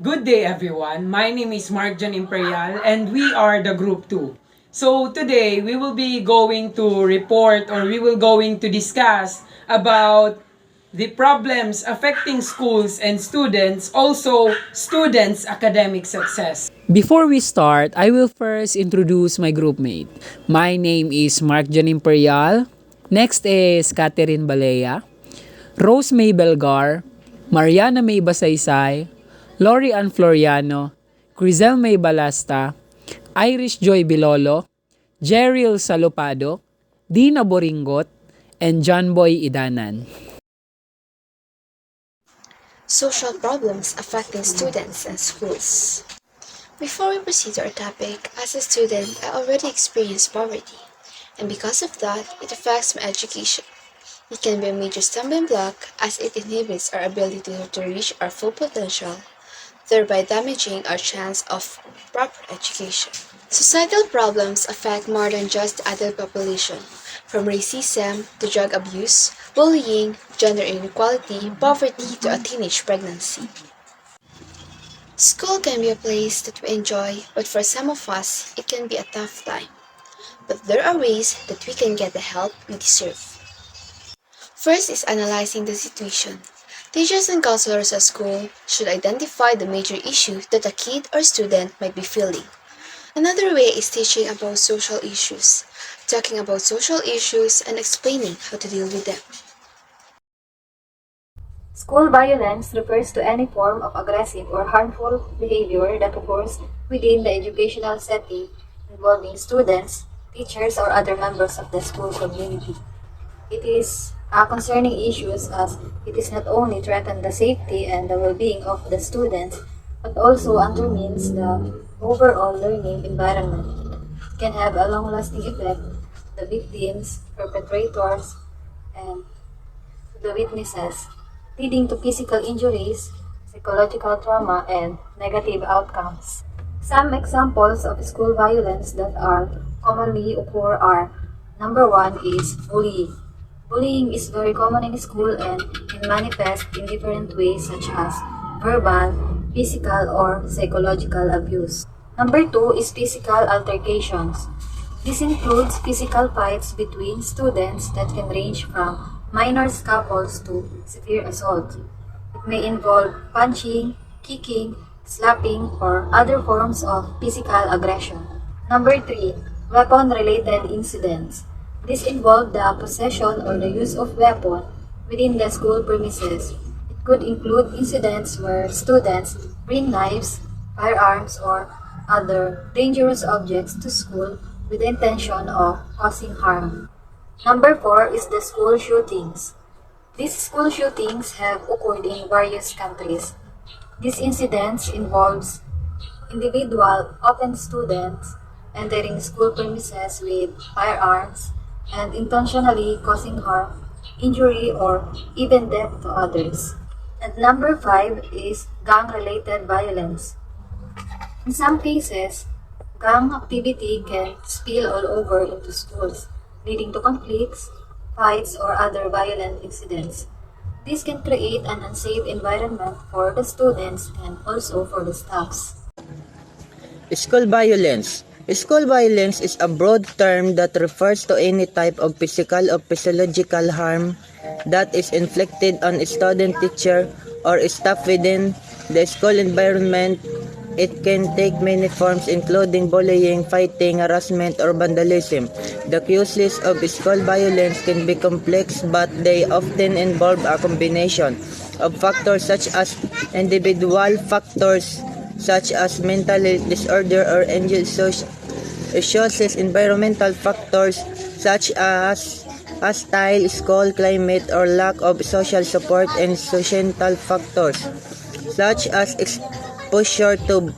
Good day everyone. My name is Mark John Imperial and we are the group 2. So today we will be going to report or we will going to discuss about the problems affecting schools and students, also students' academic success. Before we start, I will first introduce my groupmate. My name is Mark John Imperial. Next is Catherine Balea, Rose May Belgar, Mariana May Basaysay, Lori Ann Floriano, Crizel May Balasta, Irish Joy Bilolo, Jerril Salopado, Dina Boringot, and John Boy Idanan. Social problems affecting students and schools. Before we proceed to our topic, as a student, I already experienced poverty, and because of that, it affects my education. It can be a major stumbling block as it inhibits our ability to reach our full potential, thereby damaging our chance of proper education. Societal problems affect more than just the adult population, from racism to drug abuse, bullying, gender inequality, poverty to a teenage pregnancy. School can be a place that we enjoy, but for some of us, it can be a tough time. But there are ways that we can get the help we deserve. First is analyzing the situation. Teachers and counselors at school should identify the major issues that a kid or student might be feeling. Another way is teaching about social issues, talking about social issues and explaining how to deal with them. School violence refers to any form of aggressive or harmful behavior that occurs within the educational setting involving students, teachers, or other members of the school community. It is concerning issues as it is not only threaten the safety and the well-being of the students, but also undermines the overall learning environment. It can have a long-lasting effect on the victims, perpetrators, and the witnesses, leading to physical injuries, psychological trauma, and negative outcomes. Some examples of school violence that are commonly occur are: number one is bullying. Bullying is very common in school and can manifest in different ways such as verbal, physical, or psychological abuse. Number two is physical altercations. This includes physical fights between students that can range from minor scuffles to severe assault. It may involve punching, kicking, slapping, or other forms of physical aggression. Number three, weapon-related incidents. This involve the possession or the use of weapon within the school premises. It could include incidents where students bring knives, firearms, or other dangerous objects to school with the intention of causing harm. Number four is the school shootings. These school shootings have occurred in various countries. These incidents involves individual open students entering school premises with firearms and intentionally causing harm, injury, or even death to others. And number five is gang-related violence. In some cases, gang activity can spill all over into schools, leading to conflicts, fights, or other violent incidents. This can create an unsafe environment for the students and also for the staffs. School violence. School violence is a broad term that refers to any type of physical or physiological harm that is inflicted on a student, teacher, or staff within the school environment. It can take many forms including bullying, fighting, harassment, or vandalism. The causes of school violence can be complex, but they often involve a combination of factors such as individual factors such as mental disorder or issues, environmental factors such as hostile school climate or lack of social support, and societal factors such as exposure to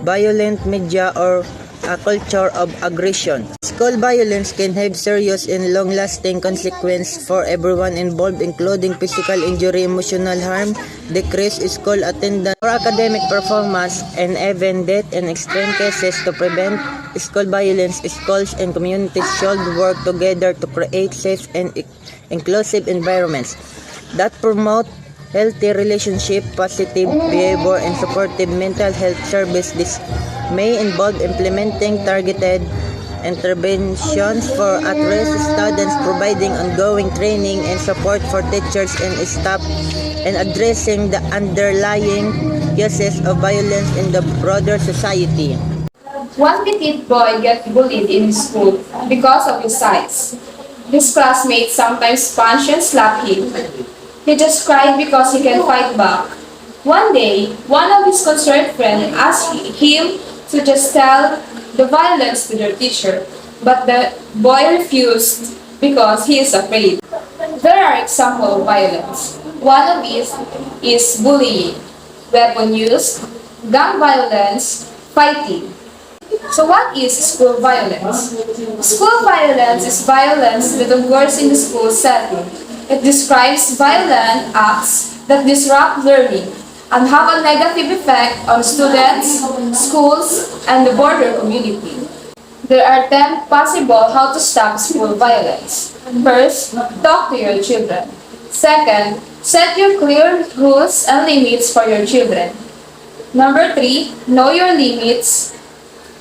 violent media or a culture of aggression. School violence can have serious and long-lasting consequences for everyone involved, including physical injury, emotional harm, decreased school attendance or academic performance, and even death. In extreme cases, to prevent school violence, schools and communities should work together to create safe and inclusive environments that promote healthy relationship, positive behavior, and supportive mental health service. This may involve implementing targeted interventions for at-risk students, providing ongoing training and support for teachers and staff, and addressing the underlying causes of violence in the broader society. One petite boy gets bullied in school because of his size. His classmates sometimes punch and slap him. He just cried because he can fight back. One day, one of his concerned friends asked him to just tell the violence to their teacher, but the boy refused because he is afraid. There are examples of violence. One of these is bullying, weapon use, gang violence, fighting. So what is school violence? School violence is violence that occurs in the school setting. It describes violent acts that disrupt learning and have a negative effect on students, schools, and the broader community. There are 10 possible how to stop school violence. First, talk to your children. Second, set your clear rules and limits for your children. Number 3, know your limits.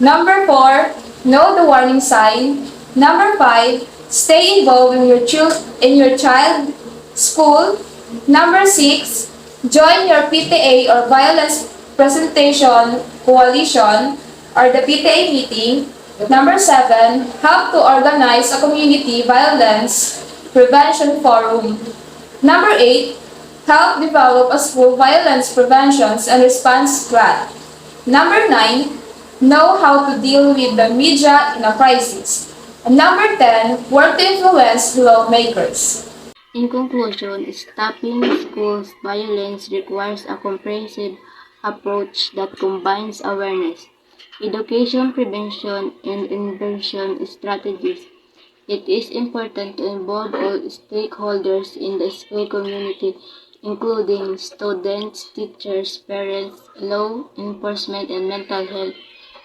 Number 4, know the warning sign. Number 5, stay involved in your child school. Number 6, join your PTA or Violence Presentation Coalition or the PTA meeting. Number 7, help to organize a community violence prevention forum. Number 8, help develop a school violence prevention and response plan. Number 9, know how to deal with the media in a crisis. And number 10, work to influence lawmakers. In conclusion, stopping schools violence requires a comprehensive approach that combines awareness, education, prevention, and intervention strategies. It is important to involve all stakeholders in the school community, including students, teachers, parents, law enforcement, and mental health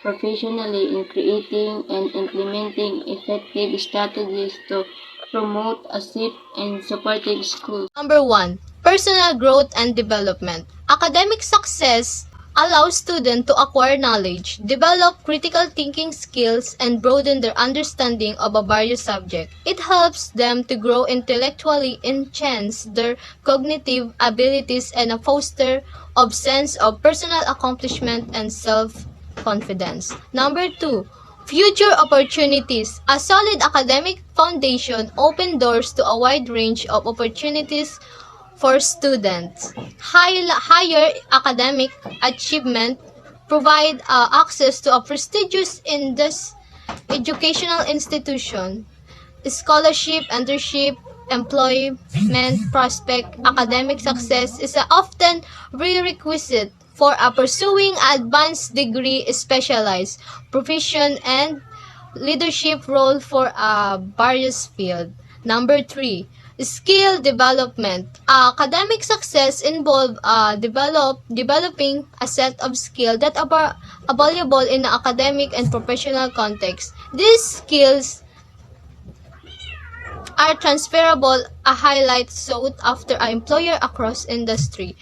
professionally in creating and implementing effective strategies to promote a safe and supportive school. Number 1, personal growth and development. Academic success allows students to acquire knowledge, develop critical thinking skills, and broaden their understanding of a various subject. It helps them to grow intellectually, enhance their cognitive abilities, and foster a sense of personal accomplishment and self-confidence. Number 2, future opportunities. A solid academic foundation opens doors to a wide range of opportunities for students. Higher academic achievement provide access to a prestigious educational institution, scholarship, internship, employment prospect. Academic success is often prerequisite for a pursuing advanced degree, specialized profession, and leadership role for a various field. Number 3, skill development. Academic success involves developing a set of skills that are valuable in the academic and professional context. These skills are transferable, a highlight sought after an employer across industry.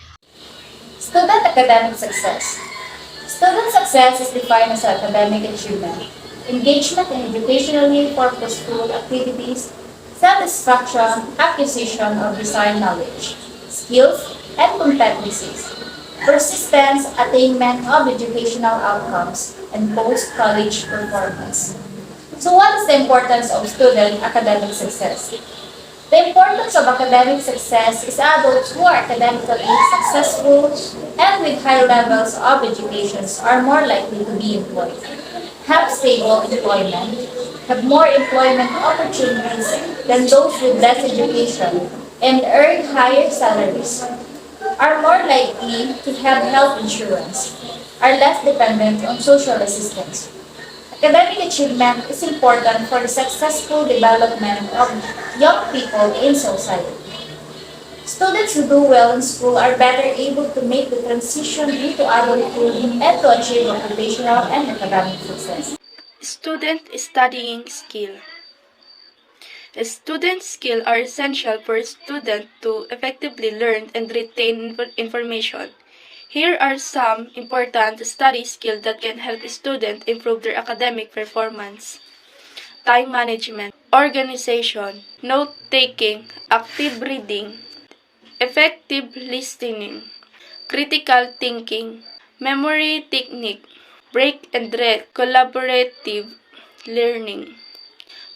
Student academic success. Student success is defined as academic achievement, engagement in educationally purposeful activities, satisfaction, acquisition of desired knowledge, skills, and competencies, persistence, attainment of educational outcomes, and post-college performance. So what is the importance of student academic success? The importance of academic success is adults who are academically successful and with high levels of education are more likely to be employed, have stable employment, have more employment opportunities than those with less education, and earn higher salaries, are more likely to have health insurance, are less dependent on social assistance. Academic achievement is important for the successful development of young people in society. Students who do well in school are better able to make the transition into adulthood and to achieve occupational and academic success. Student studying skill. Student skills are essential for a student to effectively learn and retain information. Here are some important study skills that can help students improve their academic performance. Time management, organization, note-taking, active reading, effective listening, critical thinking, memory technique, break and read, collaborative learning.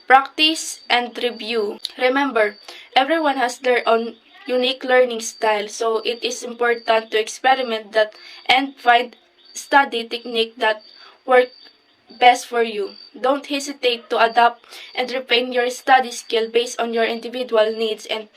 Practice and review. Remember, everyone has their own unique learning style, so it is important to experiment that and find study technique that work best for you. Don't hesitate to adapt and refine your study skill based on your individual needs and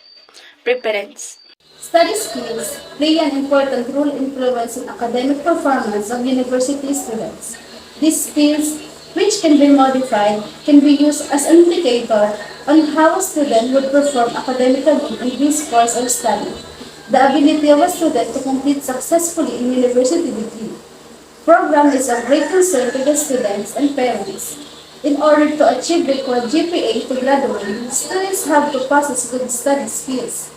preference. Study skills play an important role influencing academic performance of university students. These skills, which can be modified, can be used as an indicator on how a student would perform academically in this course of study. The ability of a student to complete successfully in university degree program is of great concern to the students and parents. In order to achieve required GPA to graduate, students have to possess good study skills.